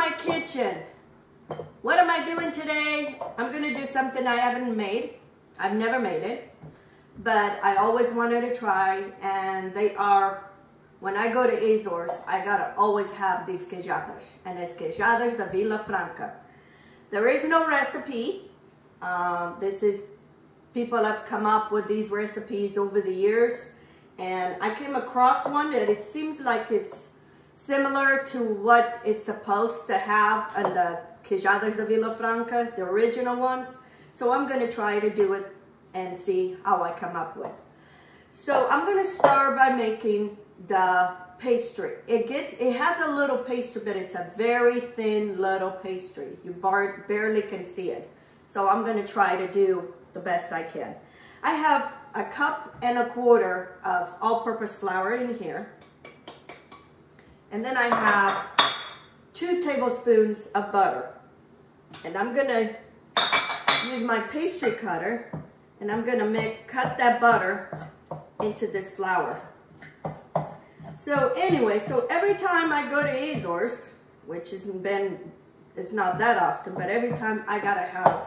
my kitchen. What am I doing today? I'm gonna do something I haven't made. I've never made it, but I always wanted to try, and they are, when I go to Azores, I gotta always have these queijadas, and it's Queijadas Da VIla Franca. There is no recipe. This is, people have come up with these recipes over the years, and I came across one that it seems like it's similar to what it's supposed to have in the Queijadas Da VIla Franca, the original ones. So I'm gonna try to do it and see how I come up with. So I'm gonna start by making the pastry. It has a little pastry, but it's a very thin little pastry. You barely can see it. So I'm gonna try to do the best I can. I have 1.25 cups of all-purpose flour in here. And then I have 2 tablespoons of butter. And I'm gonna use my pastry cutter, and I'm gonna cut that butter into this flour. So anyway, so every time I go to Azores, which it's not that often, but every time I gotta have,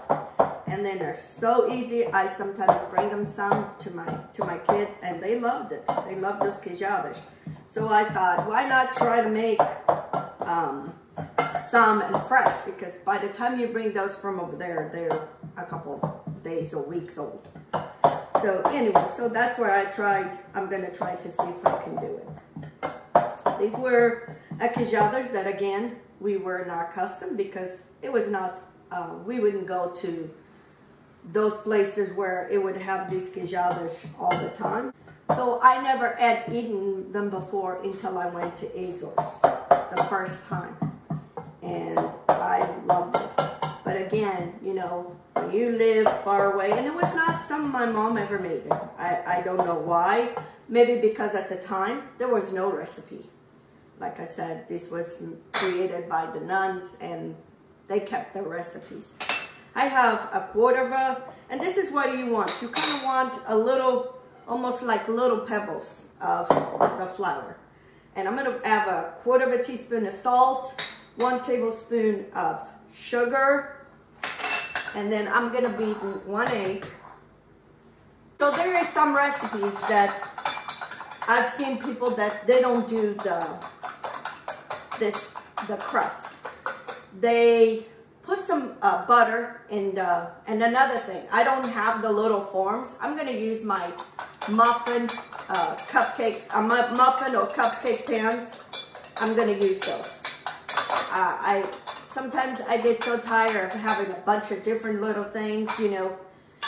and then they're so easy. I sometimes bring them some to my kids, and they loved it. They love those queijadas. So I thought, why not try to make some and fresh, because by the time you bring those from over there, they're a couple days or weeks old. So anyway, so that's where I'm gonna try to see if I can do it. These were queijadas that, again, we were not accustomed, because it was not, we wouldn't go to those places where it would have these queijadas all the time. So I never had eaten them before until I went to Azores the first time. And I loved it. But again, you know, when you live far away, and it was not something my mom ever made it. I don't know why. Maybe because at the time, there was no recipe. Like I said, this was created by the nuns, and they kept the recipes. I have 1/4 and this is what you want. You kind of want a little, almost like little pebbles of the flour. And I'm gonna have 1/4 teaspoon of salt, 1 tablespoon of sugar, and then I'm gonna beat 1 egg. So there is some recipes that I've seen people that they don't do the crust. They put some butter in and another thing, I don't have the little forms. I'm gonna use my muffin muffin or cupcake pans. I'm gonna use those. Sometimes I get so tired of having a bunch of different little things, you know.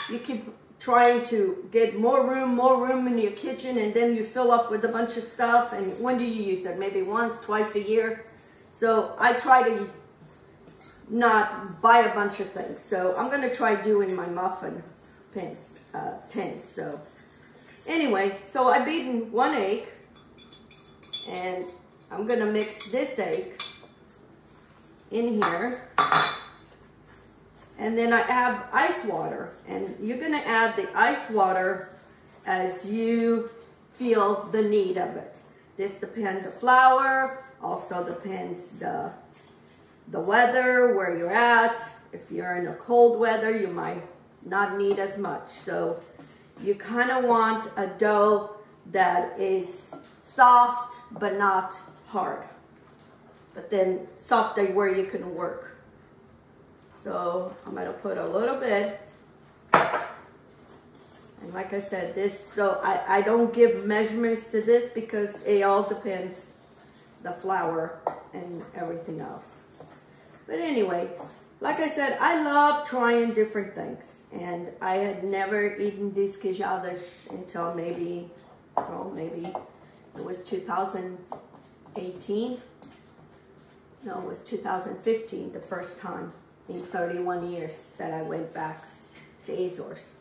You keep trying to get more room in your kitchen, and then you fill up with a bunch of stuff. And when do you use it? Maybe once, twice a year. So I try to not buy a bunch of things. So I'm gonna try doing my muffin tins. So anyway, so I beaten 1 egg, and I'm gonna mix this egg in here. And then I have ice water, and you're gonna add the ice water as you feel the need of it. This depends the flour, also depends the weather, where you're at. If you're in a cold weather, you might not need as much. So you kind of want a dough that is soft but not hard, but then soft where you can work. So I'm gonna put a little bit, and like I said, so I don't give measurements to this because it all depends the flour and everything else. But anyway, like I said, I love trying different things, and I had never eaten these queijadas until maybe it was 2018. No, it was 2015, the first time in 31 years that I went back to Azores.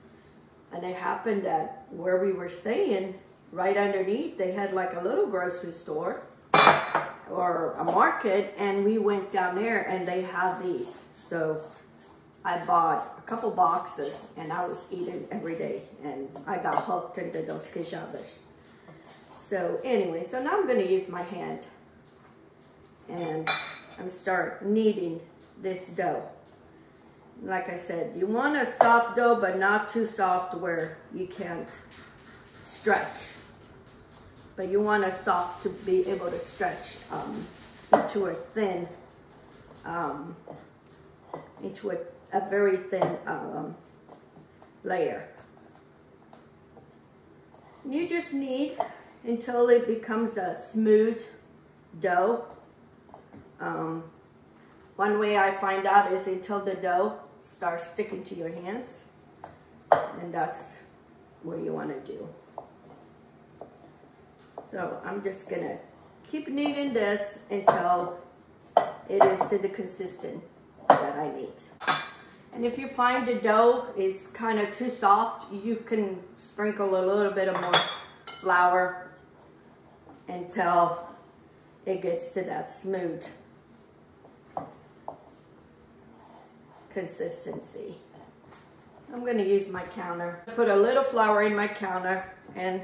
And it happened that where we were staying, right underneath, they had like a little grocery store or a market, and we went down there and they had these. So I bought a couple boxes, and I was eating every day, and I got hooked into those queijadas. So anyway, so now I'm gonna use my hand, and and start kneading this dough. Like I said, you want a soft dough, but not too soft where you can't stretch. But you want a soft to be able to stretch into a thin, into a very thin layer. You just knead until it becomes a smooth dough. One way I find out is until the dough starts sticking to your hands, and that's what you want to do. So I'm just gonna keep kneading this until it is to the consistency that I need. And if you find the dough is kind of too soft, you can sprinkle a little bit of more flour until it gets to that smooth consistency. I'm going to use my counter. Put a little flour in my counter and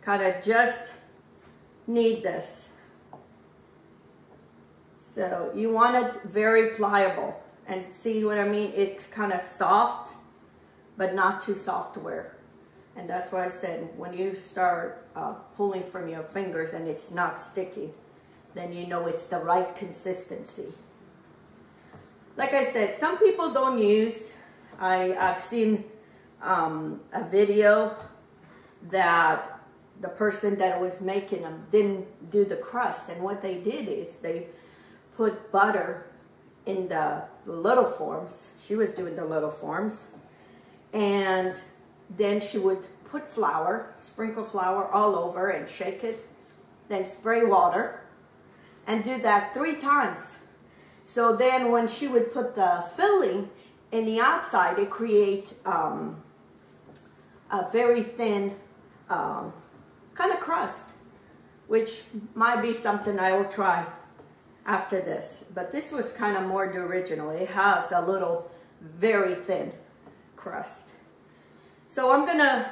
kind of just knead this. So you want it very pliable, and see what I mean? It's kind of soft, but not too soft where. And that's why I said when you start pulling from your fingers and it's not sticking, then you know it's the right consistency. Like I said, some people don't use, I've seen a video that the person that was making them didn't do the crust, and what they did is they put butter in the little forms. She was doing the little forms, and then she would put flour, sprinkle flour all over and shake it, then spray water, and do that 3 times. So then when she would put the filling in the outside, it creates a very thin kind of crust, which might be something I will try after this. But this was kind of more the original. It has a little very thin crust. So I'm gonna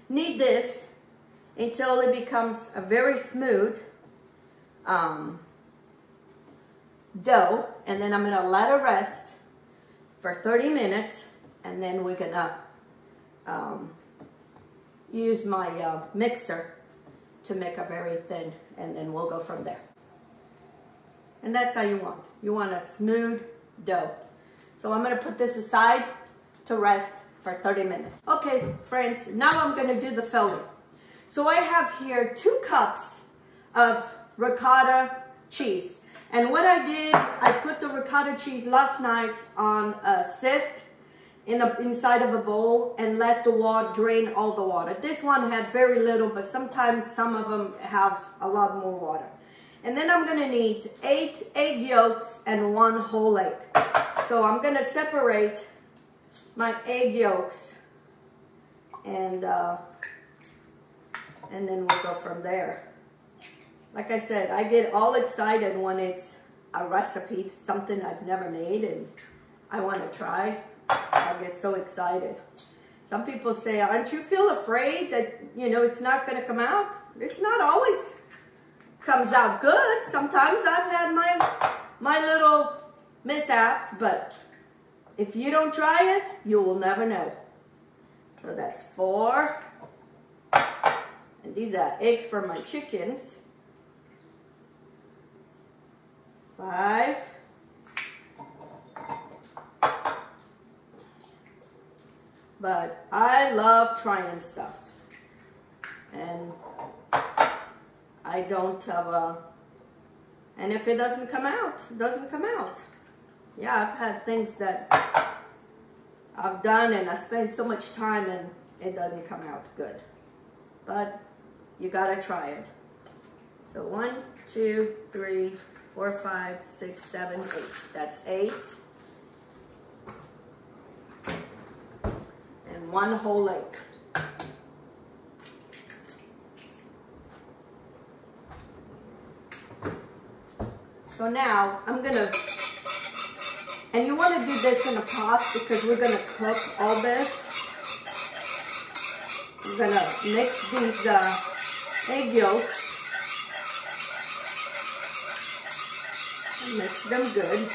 knead this until it becomes a very smooth dough, and then I'm gonna let it rest for 30 minutes, and then we're gonna use my mixer to make a very thin, and then we'll go from there. And that's how you want a smooth dough. So I'm gonna put this aside to rest for 30 minutes. Okay, friends, now I'm gonna do the filling. So I have here 2 cups of ricotta cheese. And what I did, I put the ricotta cheese last night on a sift inside of a bowl and let the water drain all the water. This one had very little, but sometimes some of them have a lot more water. And then I'm gonna need 8 egg yolks and 1 whole egg. So I'm gonna separate my egg yolks, and then we'll go from there. Like I said, I get all excited when it's a recipe, something I've never made and I want to try. I get so excited. Some people say, aren't you feel afraid that, you know, it's not going to come out? It's not always comes out good. Sometimes I've had my little mishaps, but if you don't try it, you will never know. So that's 4. And these are eggs for my chickens. 5. But I love trying stuff. And I don't have a, and if it doesn't come out, it doesn't come out. Yeah, I've had things that I've done and I spend so much time and it doesn't come out good. But you gotta try it. So 1, 2, 3, 4, 5, 6, 7, 8. That's 8. And 1 whole egg. So now I'm gonna, and you want to do this in a pot because we're gonna cook all this. We're gonna mix these egg yolks. Mix them good.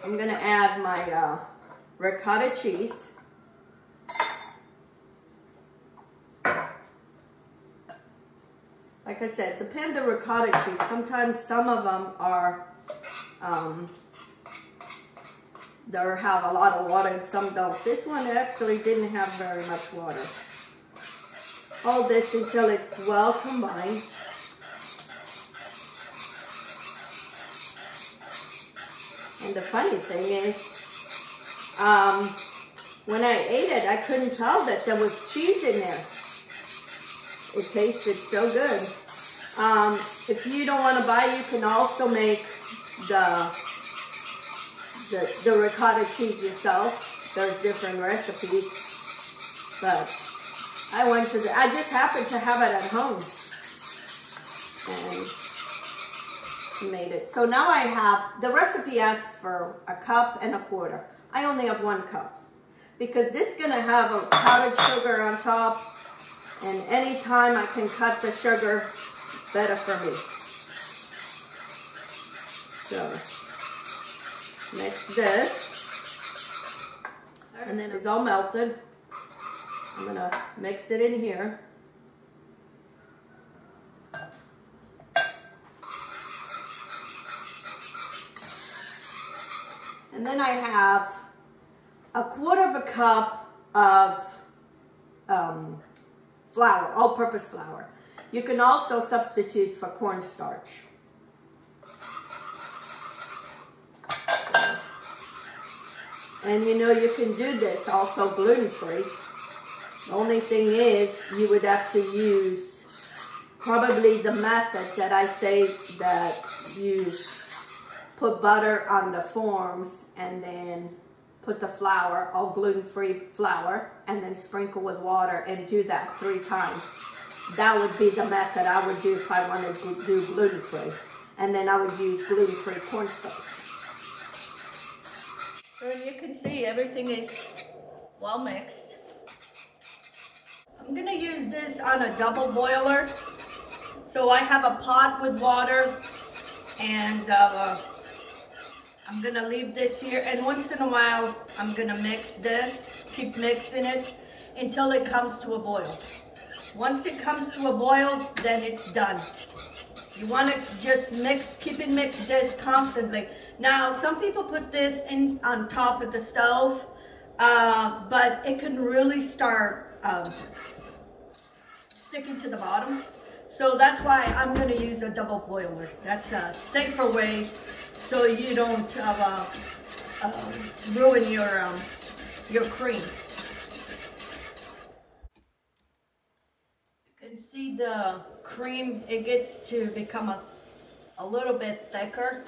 I'm gonna add my ricotta cheese. Like I said, depend the ricotta cheese. Sometimes some of them are, they have a lot of water and some don't. This one actually didn't have very much water. All this until it's well combined. And the funny thing is, when I ate it, I couldn't tell that there was cheese in there. It tasted so good. If you don't want to buy, you can also make the ricotta cheese yourself. There's different recipes, but I just happened to have it at home and made it. So now I have, the recipe asks for 1 cup and 1/4. I only have 1 cup because this is gonna have a powdered sugar on top, and anytime I can cut the sugar, better for me. So mix this, and then it's all melted. I'm gonna mix it in here. And then I have 1/4 cup of flour, all-purpose flour. You can also substitute for cornstarch. And you know, you can do this also gluten-free. The only thing is, you would have to use probably the method that I say, that you put butter on the forms and then put the flour, all gluten-free flour, and then sprinkle with water and do that 3 times. That would be the method I would do if I wanted to do gluten-free. And then I would use gluten-free cornstarch. So you can see everything is well mixed. I'm gonna use this on a double boiler. So I have a pot with water, and I'm gonna leave this here, and once in a while I'm gonna mix this, keep mixing it until it comes to a boil. Once it comes to a boil, then it's done. You want to just mix, keep it mixed this constantly. Now, some people put this in on top of the stove, but it can really start sticking to the bottom. So that's why I'm going to use a double boiler. That's a safer way, so you don't ruin your cream. You can see the cream, it gets to become a little bit thicker.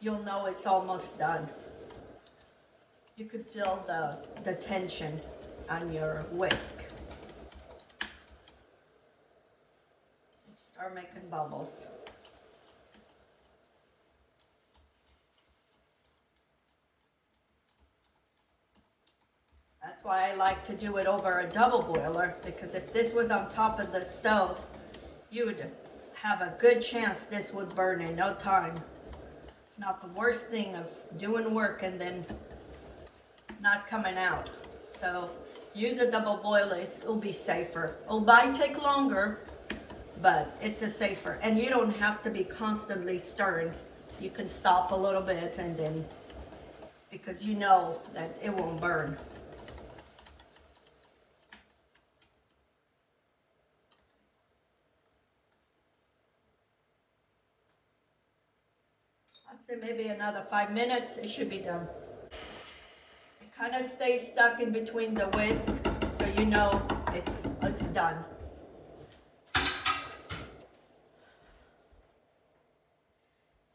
You'll know it's almost done. You can feel the tension on your whisk. Start making bubbles. That's why I like to do it over a double boiler, because if this was on top of the stove, you would have a good chance this would burn in no time. It's not the worst thing of doing work and then not coming out. So use a double boiler, it'll be safer. It might take longer, but it's a safer. And you don't have to be constantly stirring. You can stop a little bit and then, because you know that it won't burn. I'd say maybe another 5 minutes, it should be done. It kind of stays stuck in between the whisk, so you know it's done.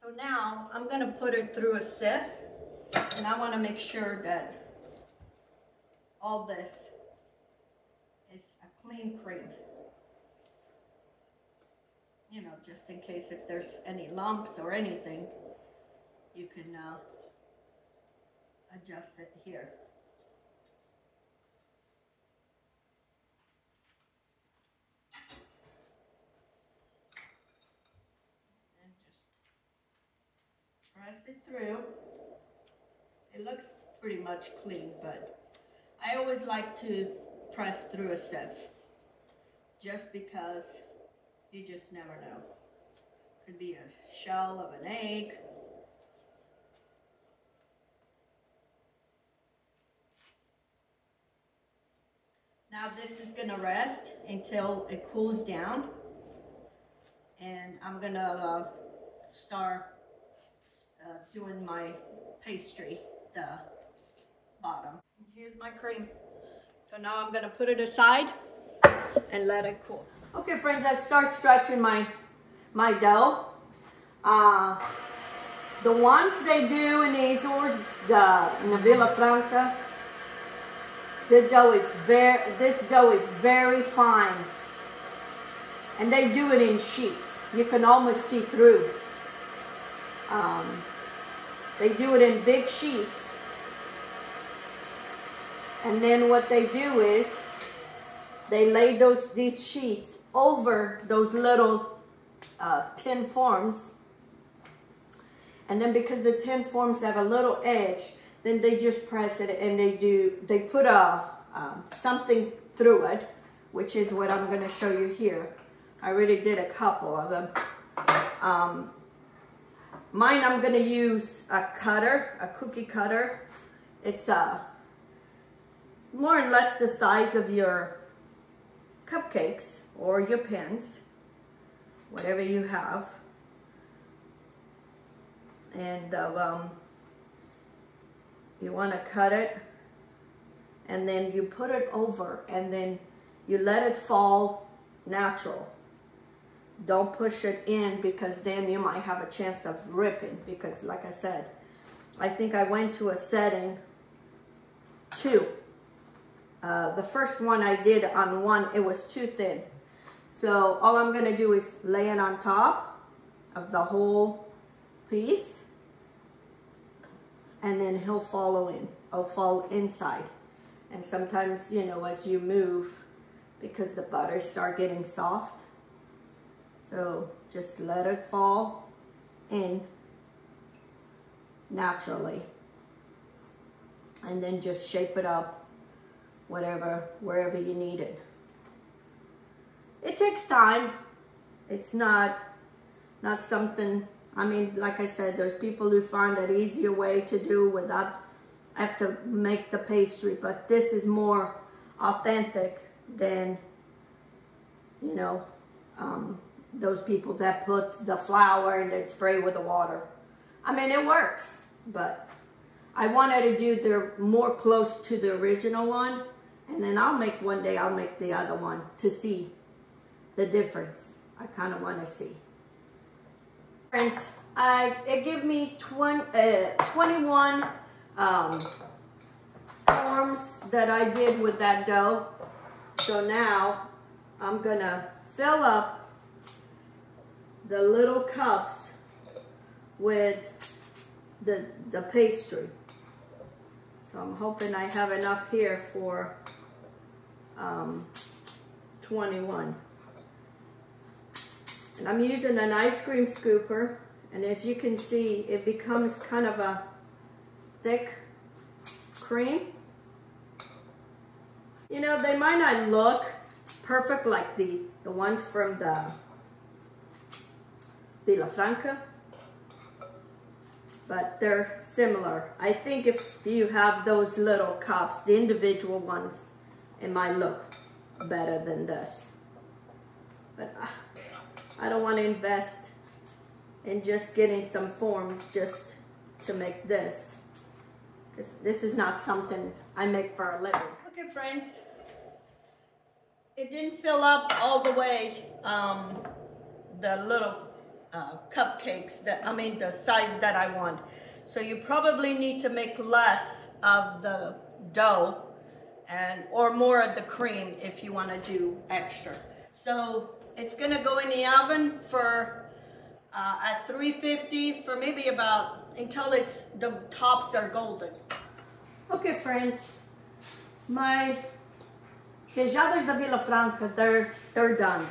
So now I'm going to put it through a sieve, and I want to make sure that all this is a clean cream. You know, just in case if there's any lumps or anything, you can adjust it here. press it through. It looks pretty much clean, but I always like to press through a sieve just because you just never know. Could be a shell of an egg. Now this is gonna rest until it cools down, and I'm gonna start doing my pastry, the bottom. Here's my cream. So now I'm gonna put it aside and let it cool. Okay friends, I start stretching my dough. The ones they do in Azores, in the VIla Franca, this dough is very fine, and they do it in sheets. You can almost see through. They do it in big sheets, and then what they do is they lay these sheets over those little tin forms, and then because the tin forms have a little edge, then they just press it, and they put something through it, which is what I'm going to show you here. I already did a couple of them. Mine, I'm going to use a cutter, a cookie cutter. It's more or less the size of your cupcakes or your pins, whatever you have. And you want to cut it, and then you put it over, and then you let it fall natural. Don't push it in, because then you might have a chance of ripping, because like I said, I think I went to a setting 2. The first one I did on 1, it was too thin. So all I'm going to do is lay it on top of the whole piece, and then he'll fall inside. And sometimes, you know, as you move, because the butter start getting soft, so just let it fall in naturally, and then just shape it up wherever you need it. It takes time. It's not something, I mean, like I said, there's people who find an easier way to do without have to make the pastry, but this is more authentic than, you know, those people that put the flour and then spray with the water. I mean, it works, but I wanted to do the more close to the original one, and then one day I'll make the other one to see the difference. I kind of want to see. Friends, it gave me 21 forms that I did with that dough. So now I'm gonna fill up the little cups with the pastry. So I'm hoping I have enough here for 21. And I'm using an ice cream scooper, and as you can see, it becomes kind of a thick cream. You know, they might not look perfect like the ones from the VIla Franca, but they're similar. I think if you have those little cups, the individual ones, it might look better than this. But I don't want to invest in just getting some forms just to make this, because this is not something I make for a living. Okay, friends, it didn't fill up all the way the little cupcakes, the size that I want. So you probably need to make less of the dough or more of the cream if you want to do extra. So it's gonna go in the oven for at 350 for maybe until the tops are golden. Okay, friends, my Queijadas Da VIla Franca, they're done.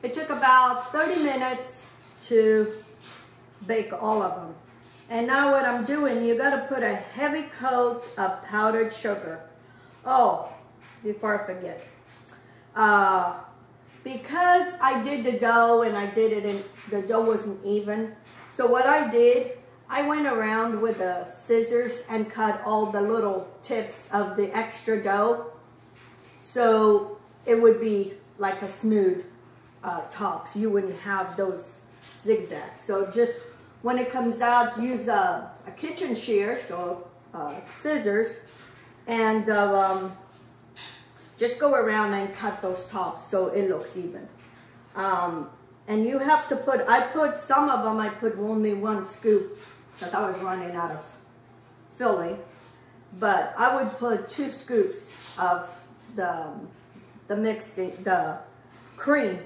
It took about 30 minutes to bake all of them. And now what I'm doing, you got to put a heavy coat of powdered sugar. Oh, before I forget. Because I did the dough and I did it and the dough wasn't even. So what I did, I went around with the scissors and cut all the little tips of the extra dough. So it would be like a smooth top. So you wouldn't have those zigzags. So just when it comes out, use a kitchen shear, so scissors, and just go around and cut those tops so it looks even. And you have to put, I put some of them, I put only 1 scoop because I was running out of filling. But I would put 2 scoops of the cream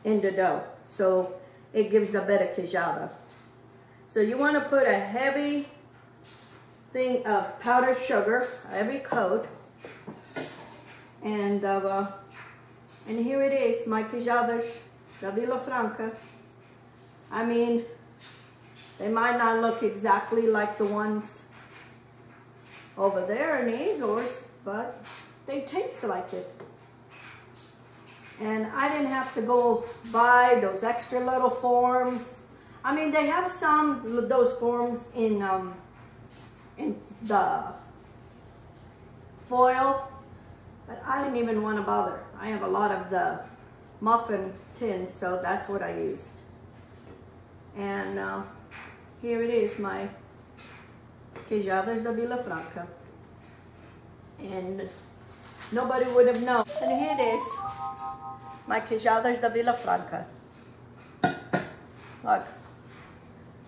in the dough. So it gives a better queijada. So you want to put a heavy thing of powdered sugar, a heavy coat. And here it is, my Queijadas Da VIla Franca. I mean, they might not look exactly like the ones over there in Azores, but they taste like it. And I didn't have to go buy those extra little forms. I mean, they have some of those forms in the foil, but I didn't even want to bother. I have a lot of the muffin tins, so that's what I used. And here it is, my Queijadas Da VIla Franca. And nobody would have known. And here it is, my Queijadas Da VIla Franca. Look,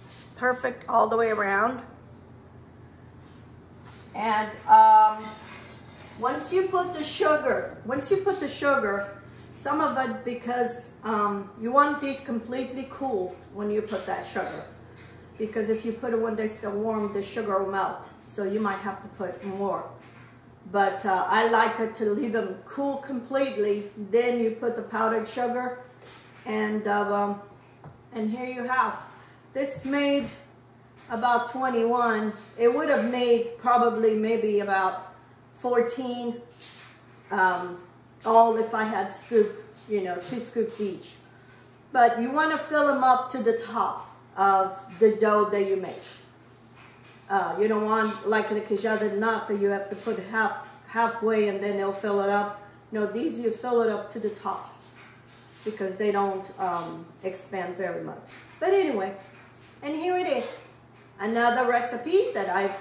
it's perfect all the way around. And once you put the sugar, some of it, because you want these completely cool when you put that sugar. Because if you put it when they're still warm, the sugar will melt. So you might have to put more. But I like it to leave them cool completely. Then you put the powdered sugar, and here you have. This made about 21. It would have made probably maybe about 14. All if I had scoop, 2 scoops each. But you want to fill them up to the top of the dough that you make. You don't want like the queijada nut that you have to put halfway and then they'll fill it up. No, these you fill it up to the top because they don't expand very much. But anyway, and here it is. Another recipe that I've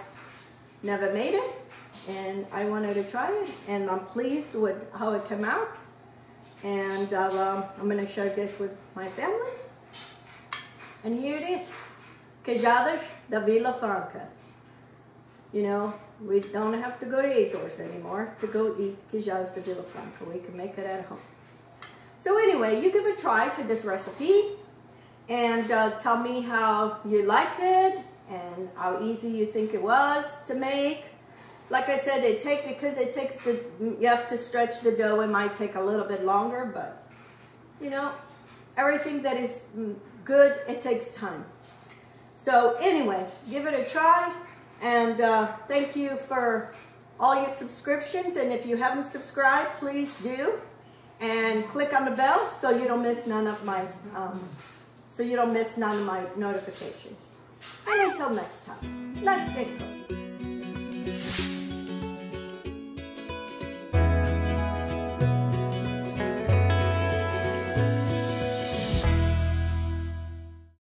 never made it. And I wanted to try it, and I'm pleased with how it came out. And I'm going to share this with my family. And here it is, Queijadas Da VIla Franca. We don't have to go to Azores anymore to go eat Queijadas Da VIla Franca. We can make it at home. So anyway, you give a try to this recipe, and tell me how you like it and how easy you think it was to make. Like I said, you have to stretch the dough. It might take a little bit longer, but everything that is good, it takes time. So anyway, give it a try, and thank you for all your subscriptions. And if you haven't subscribed, please do, and click on the bell so you don't miss none of my notifications. And until next time, let's get going.